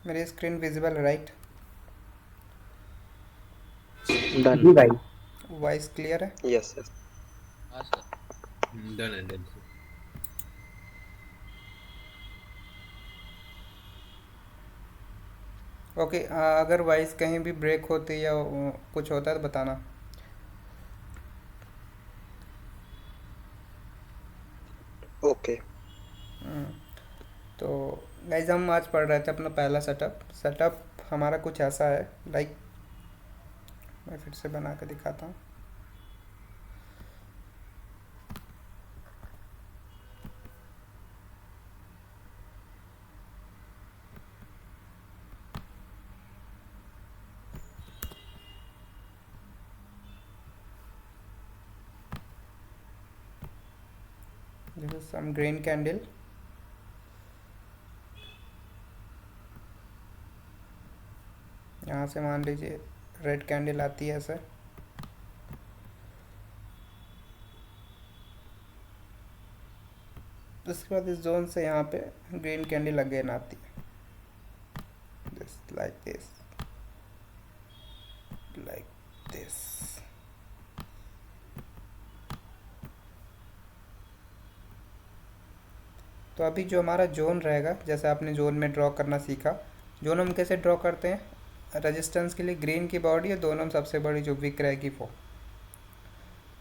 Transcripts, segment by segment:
मेरी screen visible है right? Done. जी भाई। वॉइस क्लियर है? Yes yes. हाँ सर। डन है डन सर। ओके, अगर वॉइस कहीं भी ब्रेक होती या कुछ होता है तो बताना। ओके। तो गाइज हम आज पढ़ रहे थे अपना पहला सेटअप। सेटअप हमारा कुछ ऐसा है, लाइक मैं फिर से बना के दिखाता हूँ। This is some green candle. यहाँ से मान लीजिए रेड कैंडल आती है ऐसे। उसके बाद इस जोन से यहाँ पे ग्रीन कैंडल अगेन आती है, this like this, like this. तो अभी जो हमारा जोन रहेगा, जैसे आपने जोन में ड्रॉ करना सीखा, जोन हम कैसे ड्रॉ करते हैं, रेजिस्टेंस के लिए ग्रीन की बॉडी है, दोनों में सबसे बड़ी जो विक रहेगी वो।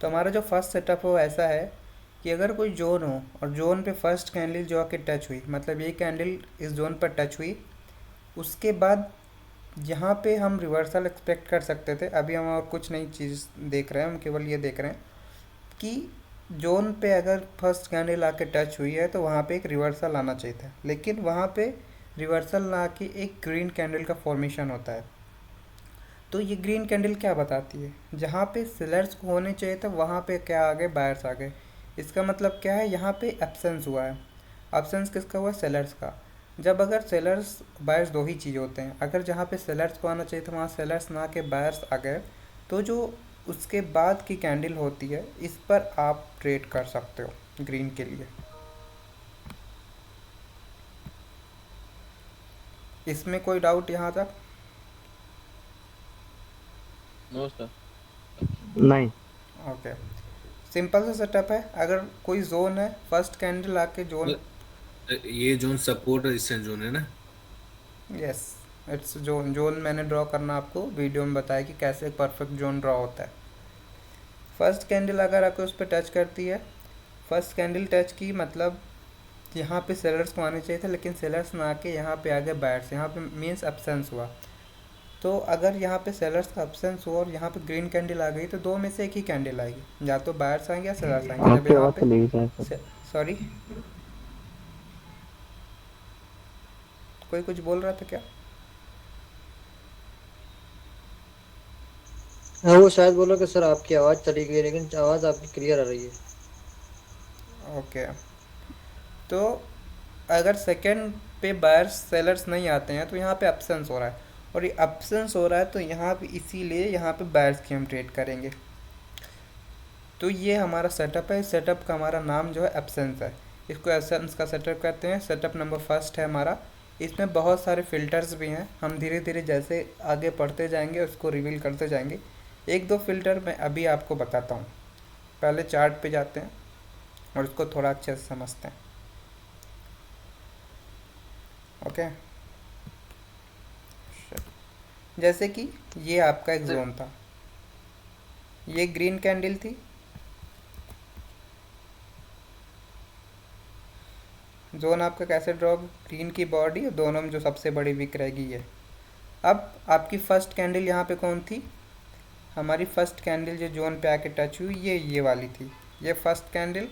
तो हमारा जो फर्स्ट सेटअप हो ऐसा है कि अगर कोई जोन हो और जोन पे फर्स्ट कैंडल जो आके टच हुई, मतलब ये कैंडल इस जोन पर टच हुई, उसके बाद यहाँ पे हम रिवर्सल एक्सपेक्ट कर सकते थे। अभी हम और कुछ नई चीज़ देख रहे हैं, हम केवल ये देख रहे हैं कि जोन पे अगर फर्स्ट कैंडल आके टच हुई है तो वहाँ पे एक रिवर्सल आना चाहिए था, लेकिन वहाँ पे रिवर्सल ना आके एक ग्रीन कैंडल का फॉर्मेशन होता है। तो ये ग्रीन कैंडल क्या बताती है, जहाँ पे सेलर्स को होने चाहिए था वहाँ पे क्या आ गए, बायर्स आ गए। इसका मतलब क्या है, यहाँ पे एब्सेंस हुआ है। एब्सेंस किसका हुआ, सेलर्स का। जब अगर सेलर्स बायर्स दो ही चीज़ होते हैं, अगर जहाँ पे सेलर्स को आना चाहिए था वहाँ सेलर्स ना के बायर्स आ गए, तो जो उसके बाद की कैंडल होती है इस पर आप ट्रेड कर सकते हो ग्रीन के लिए। इसमें कोई डाउट यहाँ तक? No sir. नहीं। ओके, सिंपल सा सेटअप है। अगर कोई जोन है, फर्स्ट कैंडल आके जोन, ये जोन सपोर्ट रेजिस्टेंस जोन है ना? Yes, it's zone. जोन मैंने ड्रॉ करना आपको वीडियो में बताया कि कैसे परफेक्ट जोन ड्रॉ होता है। फर्स्ट कैंडल अगर आपको उस पर टच करती है, फर्स्ट कैंडल टच की मतलब यहाँ पे सेलर्स को आने चाहिए थे, लेकिन सेलर्स ना आके यहाँ पे आ गए बायर्स, यहाँ पे मीन्स एब्सेंस हुआ। तो अगर यहाँ पे सेलर्स का एब्सेंस हुआ और यहाँ पे ग्रीन कैंडल आ गई, तो दो में से एक ही कैंडल आएगी, या तो बायर्स आएंगे या सेलर्स आएंगे। जब आपकी यहाँ आवाज़ पे चली गई शायद सर। सॉरी, कोई कुछ बोल रहा था क्या? हाँ वो शायद बोलो कि सर आपकी आवाज़ चली गई, लेकिन आवाज़ आपकी क्लियर आ रही है। ओके, तो अगर सेकंड पे बायर्स सेलर्स नहीं आते हैं तो यहाँ पे एब्सेंस हो रहा है, और ये एब्सेंस हो रहा है तो यहाँ पे इसीलिए यहाँ पे बायर्स की हम ट्रेड करेंगे। तो ये हमारा सेटअप है। इस सेटअप का हमारा नाम जो है एब्सेंस है। इसको एब्सेंस का सेटअप कहते हैं। सेटअप नंबर फर्स्ट है हमारा। इसमें बहुत सारे फ़िल्टर्स भी हैं, हम धीरे धीरे जैसे आगे पढ़ते जाएंगे उसको रिवील करते जाएंगे। एक दो फ़िल्टर मैं अभी आपको बताता हूँ। पहले चार्ट पे जाते हैं और उसको थोड़ा अच्छे से समझते हैं। ओके, जैसे कि ये आपका एक जोन था, ये ग्रीन कैंडल थी, जोन आपका कैसे ड्रॉ, ग्रीन की बॉडी और दोनों में जो सबसे बड़ी विक रहेगी ये। अब आपकी फर्स्ट कैंडल यहाँ पे कौन थी, हमारी फर्स्ट कैंडल जो जोन पे आके टच हुई ये वाली थी, ये फर्स्ट कैंडल।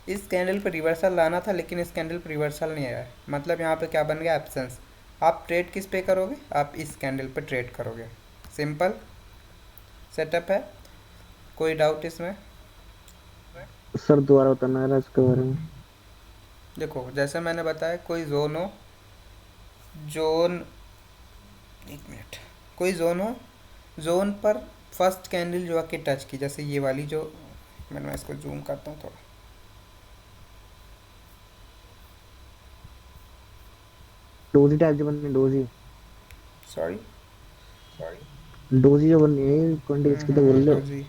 इस कैंडल पर रिवर्सल लाना था लेकिन इस कैंडल पर रिवर्सल नहीं आया है, मतलब यहाँ पे क्या बन गया, एब्सेंस। आप ट्रेड किस पे करोगे, आप इस कैंडल पे ट्रेड करोगे। सिंपल सेटअप है, कोई डाउट इसमें? सर दोबारा बताना है इसके बारे में। देखो जैसे मैंने बताया, कोई जोन हो, जोन, एक मिनट, कोई जोन हो, जोन पर फर्स्ट कैंडल जो आके टच की, जैसे ये वाली जो, मैं इसको जूम करता हूँ थोड़ा। डोजी टाइप जो बननी है, डोजी सॉरी। डोजी जो बननी है, कैंडल्स की तो बोल रहे हो। डोजी।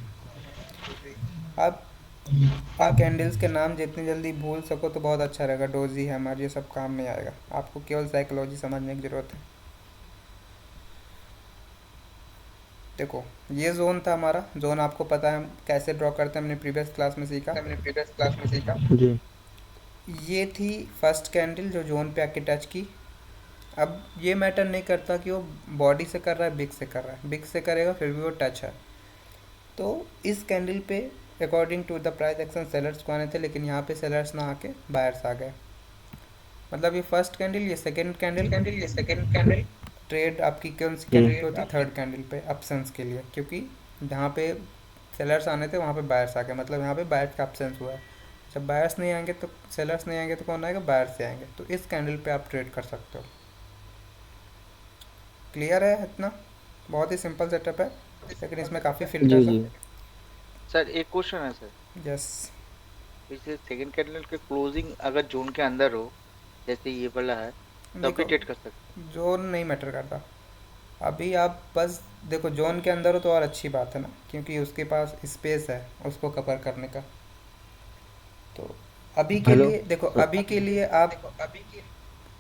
आप इन कैंडल्स के नाम जितनी जल्दी भूल सको तो बहुत अच्छा रहेगा। डोजी है हमारे, ये सब काम नहीं आएगा, आपको केवल साइकोलॉजी समझने की ज़रूरत है। देखो ये जोन था हमारा। जोन आपको पता है हम कैसे ड्रॉ करते हैं, हमने प्रीवियस क्लास में सीखा। जी ये थी फर्स्ट कैंडल जो जोन पे आके टच की। अब ये मैटर नहीं करता कि वो बॉडी से कर रहा है बिग से कर रहा है, बिग से करेगा फिर भी वो टच है। तो इस कैंडल पे according to the price action sellers को आने थे, लेकिन यहाँ पे सेलर्स ना आके बायर्स आ गए। मतलब ये फर्स्ट कैंडल, ये सेकंड कैंडल ट्रेड आपकी कौन सी कैंडल पे होती है? थर्ड कैंडल पे ऑप्शंस के लिए, क्योंकि जहाँ पे सेलर्स आने थे वहाँ पे बायर्स आ गए, मतलब यहाँ पे बायर्स का ऑप्शंस हुआ है। जब बायर्स नहीं आएंगे तो सेलर्स नहीं आएंगे तो कौन आएगा? बायर्स से आएंगे। तो इस कैंडल पे आप ट्रेड कर सकते हो। क्लियर है इतना? बहुत ही सिंपल सेटअप है, लेकिन इसमें काफ़ी जी फिल्टर्स जी हैं। सर एक क्वेश्चन है सर, यस। जैसे सेकंड कैंडल के क्लोजिंग अगर जोन के अंदर हो, जैसे ये वाला है, तब भी देखो ट्रेड कर सकते जोन नहीं मैटर करता। अभी आप बस देखो जोन के अंदर हो तो और अच्छी बात है ना, क्योंकि उसके पास स्पेस है उसको कवर करने का। तो अभी के हेलो लिए देखो, अभी के लिए आप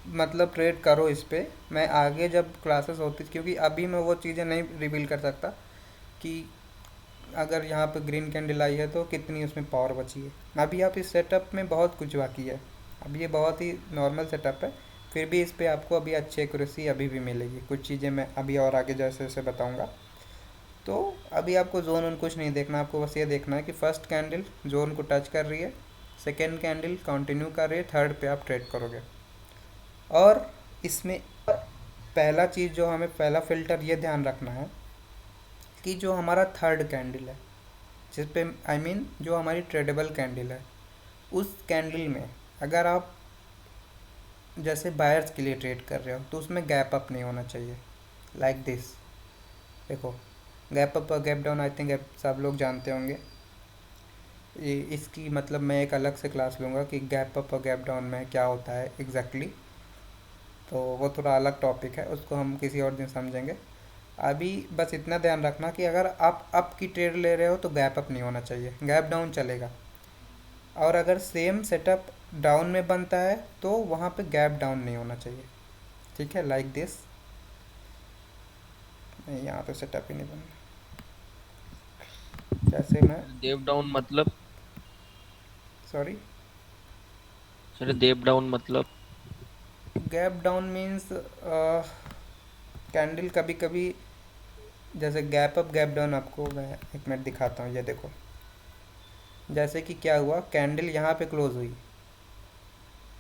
मतलब ट्रेड करो इस पे। मैं आगे जब क्लासेस होती, क्योंकि अभी मैं वो चीज़ें नहीं रिवील कर सकता कि अगर यहाँ पे ग्रीन कैंडल आई है तो कितनी उसमें पावर बची है। अभी आप इस सेटअप में बहुत कुछ बाकी है। अब ये बहुत ही नॉर्मल सेटअप है, फिर भी इस पे आपको अभी अच्छी एक्यूरेसी अभी भी मिलेगी। कुछ चीज़ें मैं अभी और आगे जैसे जैसे बताऊँगा। तो अभी आपको जोन उन कुछ नहीं देखना, आपको बस ये देखना है कि फर्स्ट कैंडल जोन को टच कर रही है, सेकेंड कैंडल कंटिन्यू कर रही है, थर्ड पे आप ट्रेड करोगे। और इसमें पहला चीज़ जो हमें, पहला फ़िल्टर ये ध्यान रखना है कि जो हमारा थर्ड कैंडल है, जिस पे आई मीन जो हमारी ट्रेडेबल कैंडल है, उस कैंडल में अगर आप जैसे बायर्स के लिए ट्रेड कर रहे हो तो उसमें गैप अप नहीं होना चाहिए, लाइक दिस। देखो गैप अप और गैप डाउन आई थिंक सब लोग जानते होंगे। ये इसकी मतलब मैं एक अलग से क्लास लूँगा कि गैप अप और गैप डाउन में क्या होता है एग्जैक्टली। तो वो थोड़ा अलग टॉपिक है, उसको हम किसी और दिन समझेंगे। अभी बस इतना ध्यान रखना कि अगर आप अप की ट्रेड ले रहे हो तो गैप अप नहीं होना चाहिए, गैप डाउन चलेगा। और अगर सेम सेटअप डाउन में बनता है तो वहाँ पे गैप डाउन नहीं होना चाहिए, ठीक है, लाइक दिस। नहीं यहाँ तो सेटअप ही नहीं बनना। जैसे मैं देव डाउन मतलब, सॉरी, सर देव डाउन मतलब गैप डाउन मीन्स कैंडल कभी कभी जैसे गैप अप गैप डाउन, आपको मैं एक मिनट दिखाता हूँ। ये देखो जैसे कि क्या हुआ, कैंडल यहाँ पे क्लोज हुई,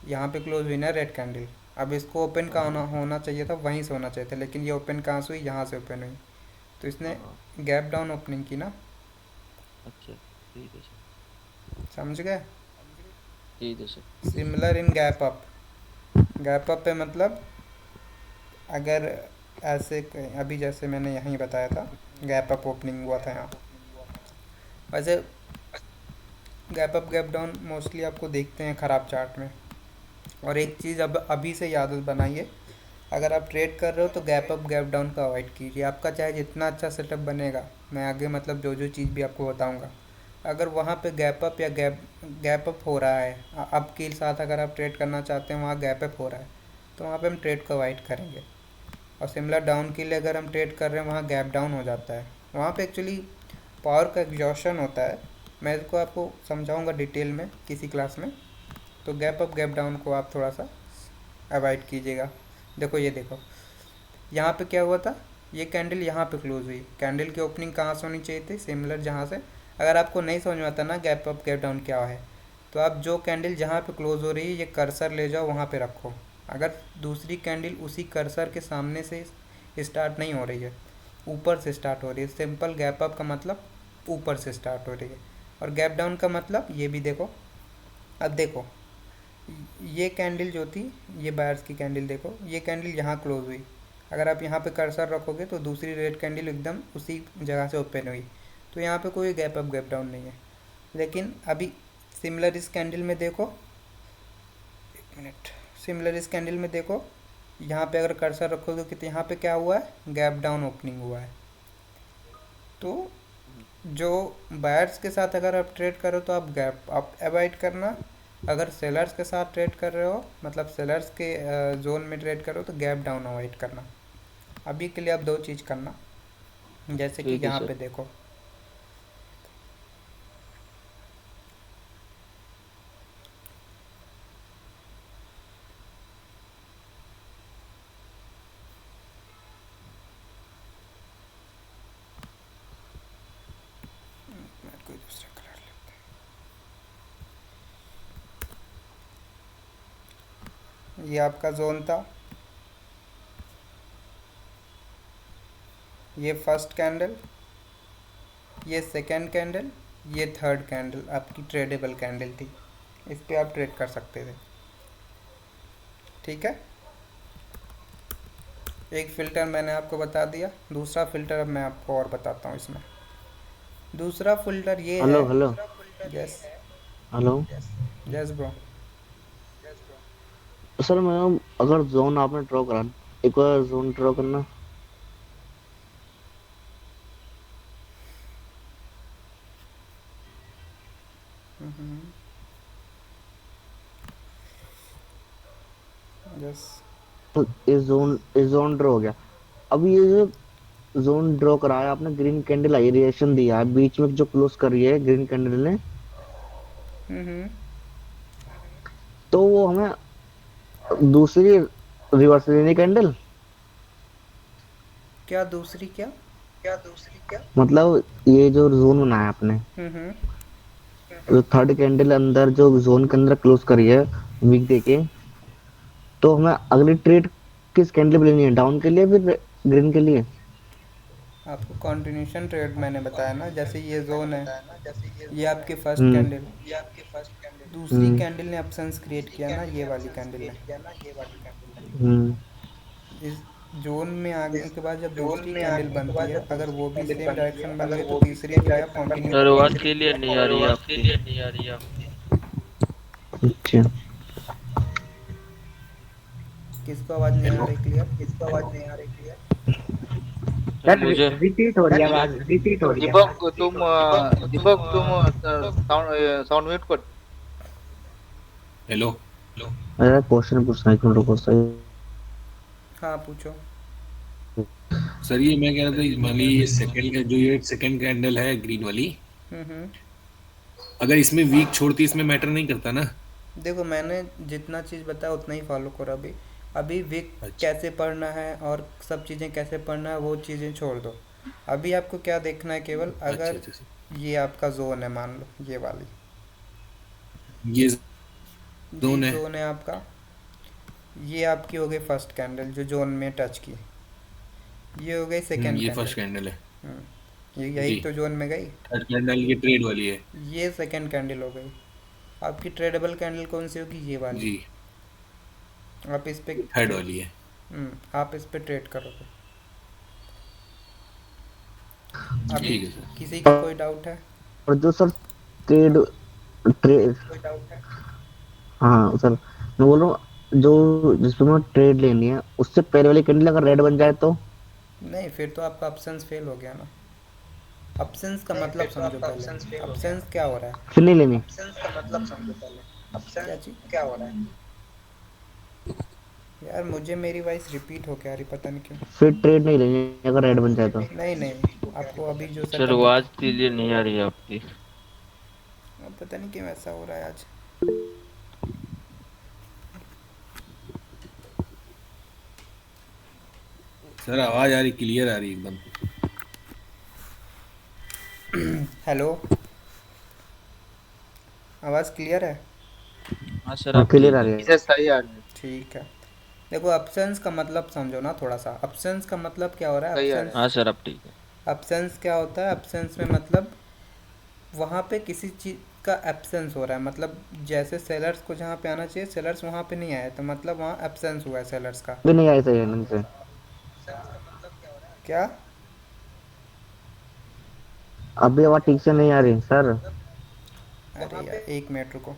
यहाँ पे क्लोज हुई ना रेड कैंडल। अब इसको ओपन कहाँ होना चाहिए था? वहीं से होना चाहिए था, लेकिन ये ओपन कहाँ से हुई? यहाँ से ओपन हुई। तो इसने गैप डाउन ओपनिंग की ना, अच्छा ठीक है सर, समझ गए? ठीक है sir. Similar in gap up. Gap up पे मतलब अगर ऐसे अभी जैसे मैंने यहीं बताया था गैप अप ओपनिंग हुआ था यहाँ। वैसे gap up gap down mostly आपको देखते हैं ख़राब चार्ट में। और एक चीज़ अब अभी से याद बनाइए, अगर आप ट्रेड कर रहे हो तो गैप अप गैप डाउन का अवॉइड कीजिए। आपका चाहे जितना अच्छा सेटअप बनेगा, मैं आगे मतलब जो जो चीज़ भी आपको बताऊंगा, अगर वहाँ पे गैप अप या गैप अप हो रहा है, अप के साथ अगर आप ट्रेड करना चाहते हैं वहाँ गैप अप हो रहा है, तो वहाँ पे हम ट्रेड को अवॉइड करेंगे। और सिमिलर डाउन के लिए अगर हम ट्रेड कर रहे हैं वहाँ गैप डाउन हो जाता है, वहाँ पे एक्चुअली पावर का एग्जॉशन होता है। मैं इसको आपको समझाऊंगा डिटेल में किसी क्लास में। तो गैप अप गैप डाउन को आप थोड़ा सा अवॉइड कीजिएगा। देखो ये देखो यहाँ पे क्या हुआ था, ये कैंडल यहाँ पे क्लोज हुई, कैंडल की ओपनिंग कहाँ से होनी चाहिए थी? सिमिलर जहाँ से। अगर आपको नहीं समझ में आता ना गैप अप गैप डाउन क्या है, तो आप जो कैंडल जहाँ पे क्लोज हो रही है ये कर्सर ले जाओ वहाँ पे रखो। अगर दूसरी कैंडल उसी कर्सर के सामने से स्टार्ट नहीं हो रही है, ऊपर से स्टार्ट हो रही है, सिंपल गैप अप का मतलब ऊपर से स्टार्ट हो रही है। और गैप डाउन का मतलब ये भी देखो। अब देखो ये कैंडल जो थी, ये बायर्स की कैंडल, देखो ये कैंडल यहाँ क्लोज हुई, अगर आप यहाँ पे कर्सर रखोगे तो दूसरी रेड कैंडल एकदम उसी जगह से ओपन हुई, तो यहाँ पे कोई गैप अप गैप डाउन नहीं है। लेकिन अभी सिमिलर इस कैंडल में देखो, एक मिनट, सिमिलर इस कैंडल में देखो, यहाँ पे अगर कर्सर रखोगे तो यहाँ पे क्या हुआ है, गैप डाउन ओपनिंग हुआ है। तो जो बायर्स के साथ अगर आप ट्रेड करो तो आप गैप आप अवॉइड करना, अगर सेलर्स के साथ ट्रेड कर रहे हो मतलब सेलर्स के जोन में ट्रेड करो तो गैप डाउन अवॉइड करना। अभी के लिए आप दो चीज़ करना, जैसे कि ठीक है यहाँ सर। पे देखो, मैं कोई दूसरा कलर लेते हैं। ये आपका जोन था, ये फर्स्ट कैंडल, ये सेकंड कैंडल, ये थर्ड कैंडल आपकी ट्रेडेबल कैंडल थी, इस पे आप ट्रेड कर सकते थे। ठीक है, एक फ़िल्टर मैंने आपको बता दिया, दूसरा फ़िल्टर अब मैं आपको और बताता हूँ इसमें। दूसरा फ़िल्टर ये है। Hello hello yes hello. Yes bro. Sir मैं अगर जोन आपने ड्रॉ करा, एक बार जोन ड्रॉ करना। यस इस जोन ड्रॉ हो गया। अब ये जो जोन ड्रॉ कराया आपने, ग्रीन कैंडल आई, रिएक्शन दिया है बीच में जो क्लोज कर रही है ग्रीन कैंडल ने, तो वो हमें दूसरी रिवर्स लेनी कैंडल। क्या दूसरी क्या? मतलब ये जो जोन बनाया आपने, हम्म। जो थर्ड कैंडल अंदर जो जोन के अंदर क्लोज करी है वीक दे के, तो हमें अगली ट्रेड किस कैंडल पे लेनी है, डाउन के लिए फिर ग्रीन के लिए? आपको कॉन्टिन्यूशन ट्रेड मैंने बताया ना, जैसे ये जोन है, ये आपकी फर्स्ट हम्म कैंडल, दूसरी हम्म कैंडल ने अपसेंस क्रिएट किया ना, ये वाली कैंडल ने। हम्म। इस जोन में आने के बाद जब दूसरी कैंडल बनती है, अगर वो भी सेम डायरेक्शन बन गई तो तीसरे के लिए आप कंटिन्यू सर करोगे। आवाज क्लियर नहीं आ रही है आपकी। अच्छा। किसको आवाज़ नहीं आ रही क्लियर? सर मुझे दीपक तुम साउंड साउंड म्यूट कर। हेलो। अरे क्वेश्चन पूछना है, क्यों रुको सही। हाँ पूछो। सर ये मैं कह रहा था, मान ली ये सेकंड जो ये सेकंड कैंडल है ग्रीन वाली, हम्म। अगर इसमें वीक छोड़ती इसमें मैटर नहीं करता ना? देखो मैंने जितना चीज़ बताया उतना ही फॉलो करो अभी। अभी विक अच्छा कैसे पढ़ना है और सब चीज़ें कैसे पढ़ना है वो चीज़ें छोड़ दो। अभी आपको क्या देखना है, केवल अच्छा अगर अच्छा अच्छा। ये आपका जोन है, मान लो ये वाली, ये ये जोन है। जोन है आपका, ये आपकी हो गई फर्स्ट कैंडल जो जोन में टच की, ये हो गई सेकेंड ये कैंडल। फर्स्ट कैंडल है। ये यही जी। तो जोन में गई। थर्ड कैंडल ये ट्रेड वाली है। ये सेकेंड कैंडल हो गई। आपकी ट्रेडेबल कैंडल कौन सी होगी, ये वाली। जी। आप इस पे थर्ड ट्रेड, वाली है। आप इस पे ट्रेड करोगे। अभी ठीक है सर। किसी का कोई डाउट है? और जो सर ट्रेड ट्रेड हाँ सर, मैं बोल रहा हूँ जो जिसपे मैं ट्रेड लेनी है उससे पहले वाली कैंडल अगर रेड बन जाए तो? नहीं, फिर तो आपका ऑप्शंस फेल हो गया ना। ऑप्शंस का मतलब समझो पहले, ऑप्शंस क्या हो रहा है। फिर नहीं लेनी? क्या चीज? यार मुझे मेरी वॉइस रिपीट हो क्या रही, पता नहीं क्यों। फिर ट्रेड नहीं लेनी अगर रेड बन जाए तो? नहीं नहीं, आपको अभी जो सर सेटअप आवाज क्लियर नहीं आ रही है आपकी। पता नहीं क्यों ऐसा हो रहा है आज। सर आवाज आ रही, क्लियर आ रही एकदम। हेलो, आवाज़ क्लियर है? हाँ सर हाँ अब क्लियर ठीक आ है। रही है। इसे सही आ रहा है। ठीक है। देखो ऑप्शंस का मतलब समझो ना थोड़ा सा, ऑप्शंस का मतलब क्या हो रहा है, सही आ रहा ऑप्शंस। है। हाँ सर अब ठीक है। एब्सेंस क्या होता है, एब्सेंस में मतलब वहाँ पे किसी चीज़ का एब्सेंस हो रहा है, मतलब जैसे सेलर्स को जहाँ पे आना चाहिए सेलर्स वहाँ पे नहीं आए, तो मतलब वहाँ एब्सेंस हुआ है सेलर्स का। भी नहीं आई सही है ढंग से। क्या? अभी आवाज ठीक से नहीं आ रही सर। अरे यार एक मिनट रुको।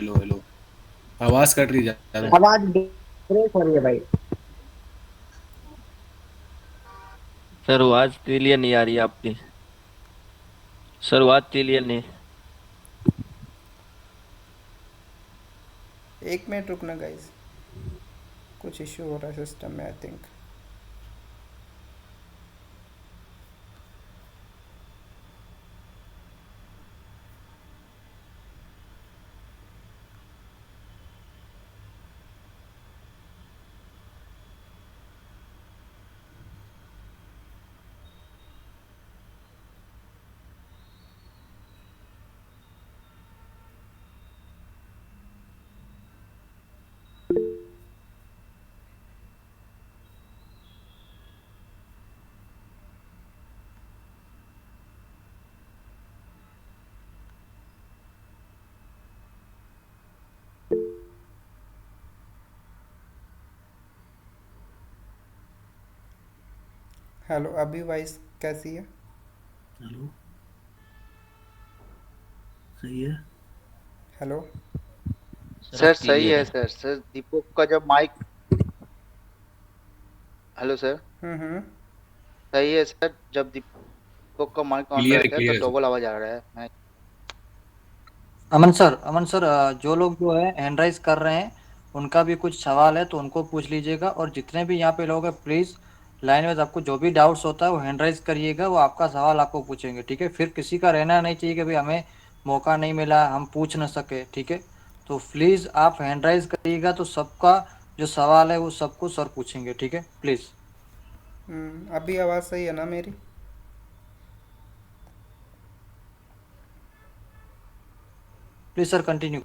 हेलो हेलो, आवाज कट रही है ज्यादा। आवाज ब्रेक हो रही है भाई। सर आवाज क्लियर नहीं आ रही है आपकी। सर आवाज क्लियर नहीं। एक मिनट रुकना गाइस, कुछ इश्यू हो रहा है सिस्टम में आई थिंक। हेलो, अभी वॉइस कैसी है? हेलो, सही है। हेलो। सर सर अब सही क्लियर है है। सर। सर दीपक का जब माइक, हेलो सर, हम्म। सही है सर। जब दीपक का माइक ऑन क्लियर है, रहता है तो क्लियर है सर। डबल आवाज आ रहा है। मैं अमन सर जो लोग जो है हैंड राइज कर रहे हैं उनका भी कुछ सवाल है तो उनको पूछ लीजिएगा, और जितने भी यहाँ पे लोग हैं प्लीज लाइन वाइज आपको जो भी डाउट्स होता है वो हैंड राइज करिएगा, वो आपका सवाल आपको पूछेंगे, ठीक है। फिर किसी का रहना नहीं चाहिए कि भाई हमें मौका नहीं मिला हम पूछ ना सके, ठीक है। तो प्लीज आप हैंड राइज करिएगा तो सबका जो सवाल है वो सबको सर पूछेंगे, ठीक है, प्लीज। अभी आवाज़ सही है ना मेरी? Please sir continue.